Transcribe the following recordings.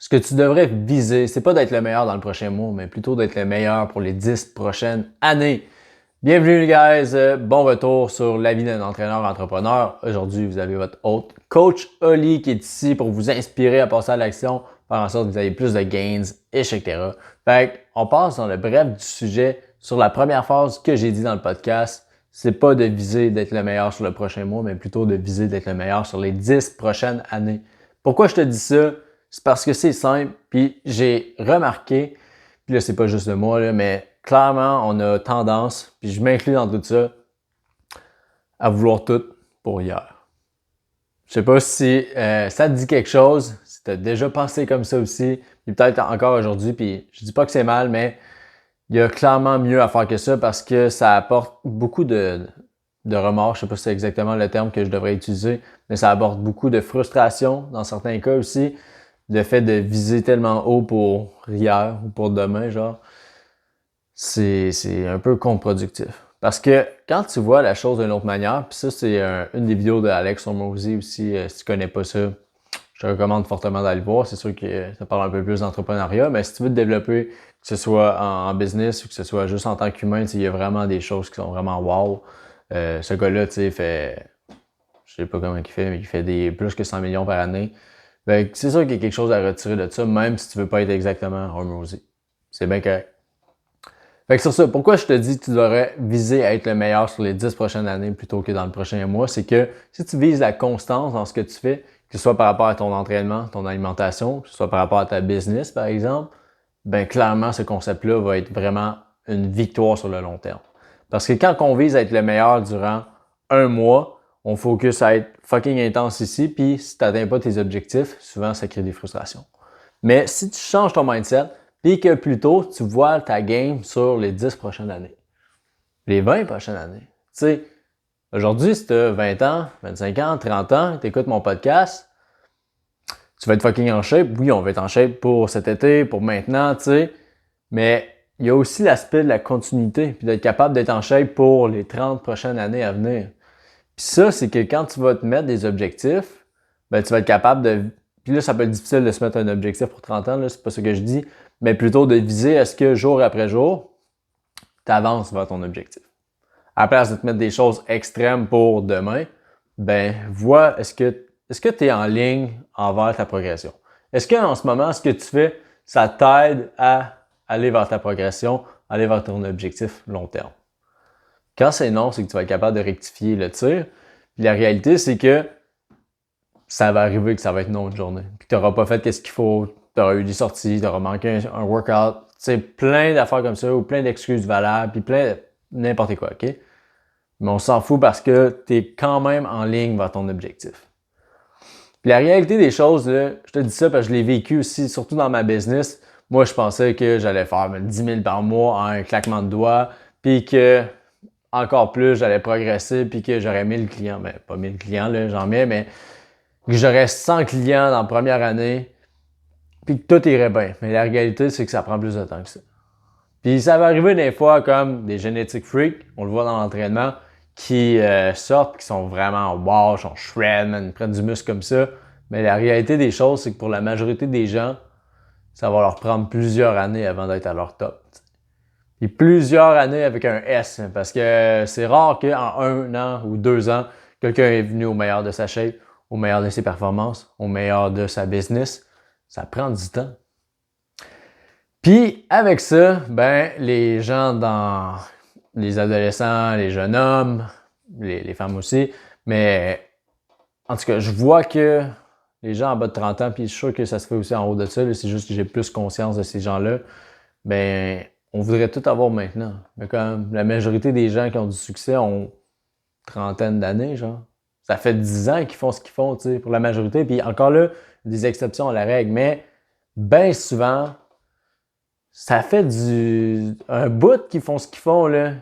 Ce que tu devrais viser, c'est pas d'être le meilleur dans le prochain mois, mais plutôt d'être le meilleur pour les 10 prochaines années. Bienvenue les guys, bon retour sur la vie d'un entraîneur-entrepreneur. Aujourd'hui, vous avez votre hôte, Coach Oli, qui est ici pour vous inspirer à passer à l'action, faire en sorte que vous ayez plus de gains, etc. Fait on passe dans le bref du sujet sur la première phrase que j'ai dit dans le podcast. C'est pas de viser d'être le meilleur sur le prochain mois, mais plutôt de viser d'être le meilleur sur les 10 prochaines années. Pourquoi je te dis ça? C'est parce que c'est simple, puis j'ai remarqué, puis là c'est pas juste de moi, là, mais clairement on a tendance, puis je m'inclus dans tout ça, à vouloir tout pour hier. Je sais pas si ça te dit quelque chose, si tu as déjà pensé comme ça aussi, puis peut-être encore aujourd'hui, puis je dis pas que c'est mal, mais il y a clairement mieux à faire que ça parce que ça apporte beaucoup de remords, je sais pas si c'est exactement le terme que je devrais utiliser, mais ça apporte beaucoup de frustration dans certains cas aussi. Le fait de viser tellement haut pour hier ou pour demain, genre, c'est un peu contre-productif. Parce que quand tu vois la chose d'une autre manière, puis ça, c'est une des vidéos d'Alex Hormozy aussi, si tu connais pas ça, je te recommande fortement d'aller le voir. C'est sûr que ça parle un peu plus d'entrepreneuriat, mais si tu veux te développer, que ce soit en business ou que ce soit juste en tant qu'humain, il y a vraiment des choses qui sont vraiment wow. Ce gars-là, tu sais, fait, je sais pas comment il fait, mais il fait des plus que 100 millions par année. Ben, c'est sûr qu'il y a quelque chose à retirer de ça, même si tu veux pas être exactement Hormozy. C'est bien correct. Fait que sur ça, pourquoi je te dis que tu devrais viser à être le meilleur sur les 10 prochaines années plutôt que dans le prochain mois, c'est que si tu vises la constance dans ce que tu fais, que ce soit par rapport à ton entraînement, ton alimentation, que ce soit par rapport à ta business, par exemple, ben clairement, ce concept-là va être vraiment une victoire sur le long terme. Parce que quand on vise à être le meilleur durant un mois, on focus à être fucking intense ici, puis si tu n'atteins pas tes objectifs, souvent ça crée des frustrations. Mais si tu changes ton mindset, puis que plutôt tu vois ta game sur les 10 prochaines années, les 20 prochaines années. Tu sais, aujourd'hui, si tu as 20 ans, 25 ans, 30 ans, tu écoutes mon podcast, tu vas être fucking en shape. Oui, on va être en shape pour cet été, pour maintenant, tu sais, mais il y a aussi l'aspect de la continuité, puis d'être capable d'être en shape pour les 30 prochaines années à venir. Puis ça, c'est que quand tu vas te mettre des objectifs, ben tu vas être capable de... Puis là, ça peut être difficile de se mettre un objectif pour 30 ans, là, c'est pas ce que je dis, mais plutôt de viser à ce que jour après jour, tu avances vers ton objectif. À la place de te mettre des choses extrêmes pour demain, ben vois, est-ce que tu es en ligne envers ta progression? Est-ce qu'en ce moment, ce que tu fais, ça t'aide à aller vers ta progression, aller vers ton objectif long terme? Quand c'est non, c'est que tu vas être capable de rectifier le tir. Puis la réalité, c'est que ça va arriver que ça va être non une journée. Puis tu n'auras pas fait ce qu'il faut, tu auras eu des sorties, tu auras manqué un workout, tu sais, plein d'affaires comme ça, ou plein d'excuses valables, puis plein de n'importe quoi, OK? Mais on s'en fout parce que tu es quand même en ligne vers ton objectif. Puis la réalité des choses, là, je te dis ça parce que je l'ai vécu aussi, surtout dans ma business. Moi, je pensais que j'allais faire 10 000 par mois en un claquement de doigts, puis que encore plus, j'allais progresser, puis que j'aurais 1000 clients. Ben, pas 1000 clients, là, j'en mets, mais que j'aurais 100 clients dans la première année, puis que tout irait bien. Mais la réalité, c'est que ça prend plus de temps que ça. Puis ça va arriver des fois comme des génétiques freaks, on le voit dans l'entraînement, qui sortent, qui sont vraiment wow, sont shred, man, ils prennent du muscle comme ça. Mais la réalité des choses, c'est que pour la majorité des gens, ça va leur prendre plusieurs années avant d'être à leur top. Et plusieurs années avec un S, parce que c'est rare qu'en un an ou 2 ans, quelqu'un est venu au meilleur de sa shape, au meilleur de ses performances, au meilleur de sa business. Ça prend du temps. Puis avec ça, ben les gens dans les adolescents, les jeunes hommes, les femmes aussi, mais en tout cas, je vois que les gens en bas de 30 ans, puis je suis sûr que ça se fait aussi en haut de ça, c'est juste que j'ai plus conscience de ces gens-là, ben on voudrait tout avoir maintenant. Mais comme la majorité des gens qui ont du succès ont trentaine d'années, genre. Ça fait 10 ans qu'ils font ce qu'ils font, tu sais, pour la majorité. Puis encore là, des exceptions à la règle, mais bien souvent, ça fait un bout qu'ils font ce qu'ils font, là.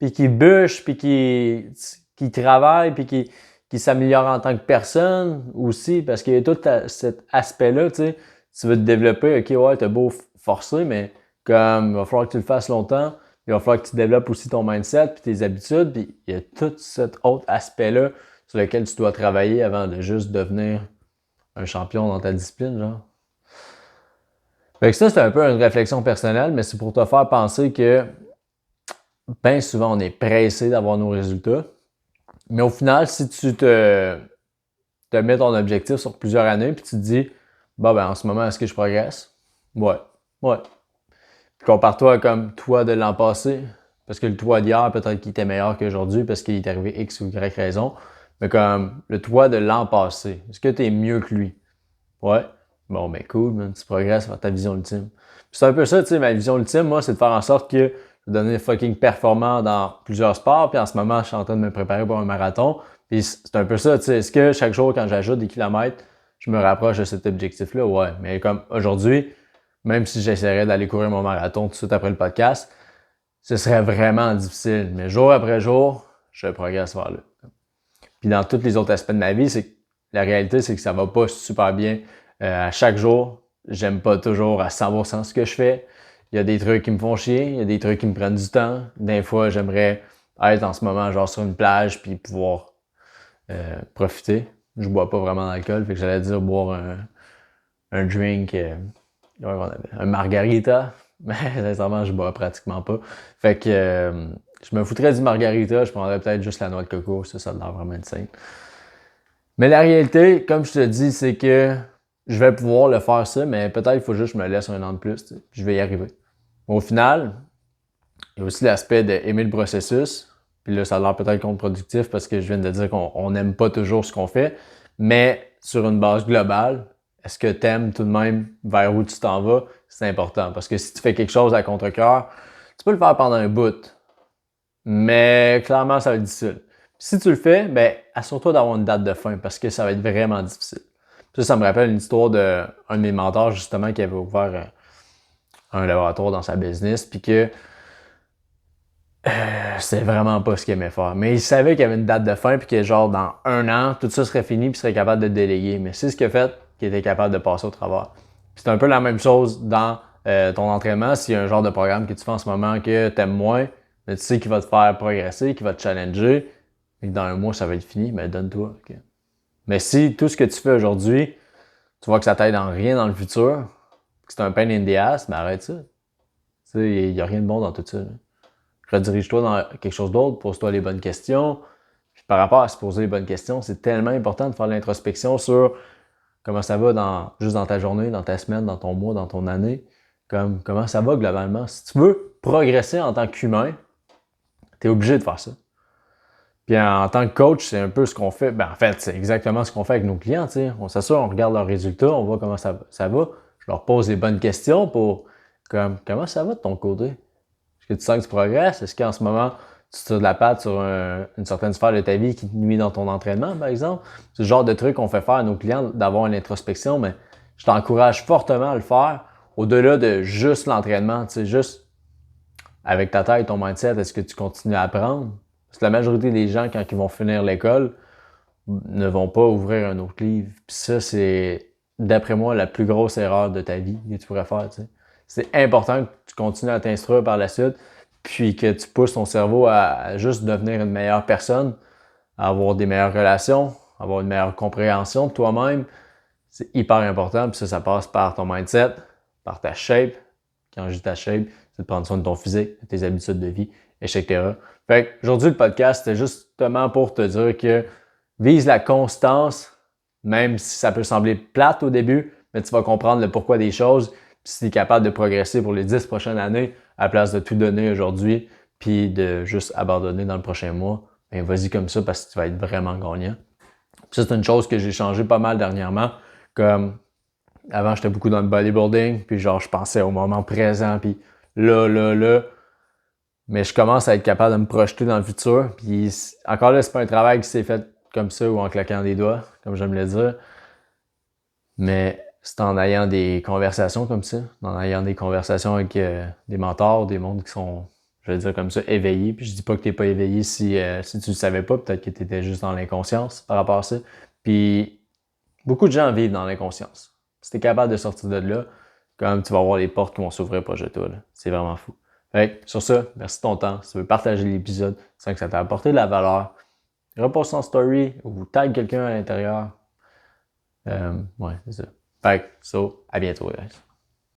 Puis qu'ils bûchent, puis qu'ils travaillent, puis qu'ils s'améliorent en tant que personne aussi, parce qu'il y a tout cet aspect-là, tu sais. Tu veux te développer, ok, ouais, t'as beau forcer, mais comme il va falloir que tu le fasses longtemps, il va falloir que tu développes aussi ton mindset, puis tes habitudes, puis il y a tout cet autre aspect-là sur lequel tu dois travailler avant de juste devenir un champion dans ta discipline, genre. Fait que ça, c'est un peu une réflexion personnelle, mais c'est pour te faire penser que bien souvent, on est pressé d'avoir nos résultats. Mais au final, si tu te mets ton objectif sur plusieurs années, puis tu te dis, bah ben en ce moment, est-ce que je progresse? Ouais, ouais. Puis compare-toi comme toi de l'an passé, parce que le toi d'hier, peut-être qu'il était meilleur qu'aujourd'hui parce qu'il est arrivé X ou Y raison. Mais comme le toi de l'an passé, est-ce que tu es mieux que lui? Ouais. Bon, ben cool, man, tu progresses vers ta vision ultime. Puis c'est un peu ça, tu sais, ma vision ultime, moi, c'est de faire en sorte que je vais devenir fucking performant dans plusieurs sports. Puis en ce moment, je suis en train de me préparer pour un marathon. Puis c'est un peu ça, tu sais, est-ce que chaque jour, quand j'ajoute des kilomètres, je me rapproche de cet objectif-là? Ouais. Mais comme aujourd'hui, même si j'essaierais d'aller courir mon marathon tout de suite après le podcast, ce serait vraiment difficile. Mais jour après jour, je progresse vers là. Puis dans tous les autres aspects de ma vie, c'est que la réalité, c'est que ça va pas super bien. À chaque jour, j'aime pas toujours à 100% ce que je fais. Il y a des trucs qui me font chier, il y a des trucs qui me prennent du temps. Des fois, j'aimerais être en ce moment genre sur une plage puis pouvoir profiter. Je bois pas vraiment d'alcool, fait que j'allais dire boire un drink, un margarita, mais sincèrement, je bois pratiquement pas. Fait que je me foutrais du margarita, je prendrais peut-être juste la noix de coco, ça a l'air vraiment insane. Mais la réalité, comme je te dis, c'est que je vais pouvoir le faire ça, mais peut-être il faut juste que je me laisse un an de plus, puis je vais y arriver. Au final, il y a aussi l'aspect d'aimer le processus, puis là, ça a l'air peut-être contre-productif parce que je viens de dire qu'on n'aime pas toujours ce qu'on fait, mais sur une base globale, est-ce que tu aimes tout de même vers où tu t'en vas? C'est important parce que si tu fais quelque chose à contre-cœur, tu peux le faire pendant un bout, mais clairement, ça va être difficile. Si tu le fais, ben, assure-toi d'avoir une date de fin parce que ça va être vraiment difficile. Ça me rappelle une histoire d'un de mes mentors, justement, qui avait ouvert un laboratoire dans sa business, puis que c'est vraiment pas ce qu'il aimait faire. Mais il savait qu'il y avait une date de fin, puis que genre dans un an, tout ça serait fini, puis il serait capable de déléguer. Mais c'est ce qu'il a fait, qu'il était capable de passer au travers. Puis c'est un peu la même chose dans ton entraînement. S'il y a un genre de programme que tu fais en ce moment que tu aimes moins, mais tu sais qu'il va te faire progresser, qu'il va te challenger, et que dans un mois, ça va être fini, ben donne-toi. Okay. Mais si tout ce que tu fais aujourd'hui, tu vois que ça t'aide en rien dans le futur, que c'est un pain in the ass, ben arrête ça. Tu sais, il n'y a rien de bon dans tout ça. Là. Redirige-toi dans quelque chose d'autre, pose-toi les bonnes questions. Puis par rapport à se poser les bonnes questions, c'est tellement important de faire l'introspection sur comment ça va juste dans ta journée, dans ta semaine, dans ton mois, dans ton année. Comment ça va globalement. Si tu veux progresser en tant qu'humain, tu es obligé de faire ça. Puis en tant que coach, c'est un peu ce qu'on fait. Ben, en fait, c'est exactement ce qu'on fait avec nos clients. T'sais. On s'assure, on regarde leurs résultats, on voit comment ça va. Je leur pose les bonnes questions pour comment ça va de ton côté? Est-ce que tu sens que tu progresses? Est-ce qu'en ce moment, tu tires de la patte sur une certaine sphère de ta vie qui te nuit dans ton entraînement, par exemple? C'est le genre de truc qu'on fait faire à nos clients d'avoir une introspection, mais je t'encourage fortement à le faire au-delà de juste l'entraînement. Tu sais, juste avec ta tête, ton mindset, est-ce que tu continues à apprendre? Parce que la majorité des gens, quand ils vont finir l'école, ne vont pas ouvrir un autre livre. Puis ça, c'est, d'après moi, la plus grosse erreur de ta vie que tu pourrais faire. Tu sais. C'est important que tu continues à t'instruire par la suite, puis que tu pousses ton cerveau à juste devenir une meilleure personne, à avoir des meilleures relations, à avoir une meilleure compréhension de toi-même. C'est hyper important, puis ça passe par ton mindset, par ta shape. Quand je dis ta shape, c'est de prendre soin de ton physique, de tes habitudes de vie, etc. Fait qu'aujourd'hui, le podcast, c'était justement pour te dire que vise la constance, même si ça peut sembler plate au début, mais tu vas comprendre le pourquoi des choses. Puis si tu es capable de progresser pour les 10 prochaines années, à la place de tout donner aujourd'hui, puis de juste abandonner dans le prochain mois, ben vas-y comme ça parce que tu vas être vraiment gagnant. Puis ça, c'est une chose que j'ai changé pas mal dernièrement. Comme avant, j'étais beaucoup dans le bodybuilding, puis genre, je pensais au moment présent, puis là. Mais je commence à être capable de me projeter dans le futur. Puis encore là, c'est pas un travail qui s'est fait comme ça ou en claquant des doigts, comme j'aime le dire. Mais c'est en ayant des conversations comme ça, en ayant des conversations avec des mentors, des mondes qui sont, je vais dire comme ça, éveillés. Puis je dis pas que t'es pas éveillé si tu le savais pas, peut-être que t'étais juste dans l'inconscience par rapport à ça. Puis beaucoup de gens vivent dans l'inconscience. Si t'es capable de sortir de là, comme tu vas voir les portes qui vont s'ouvrir proche de toi. C'est vraiment fou. Fait que, sur ça, merci de ton temps. Si tu veux partager l'épisode, sans que ça t'a apporté de la valeur, reposte en story ou tag quelqu'un à l'intérieur. Ouais, c'est ça. Fait que, à bientôt, guys.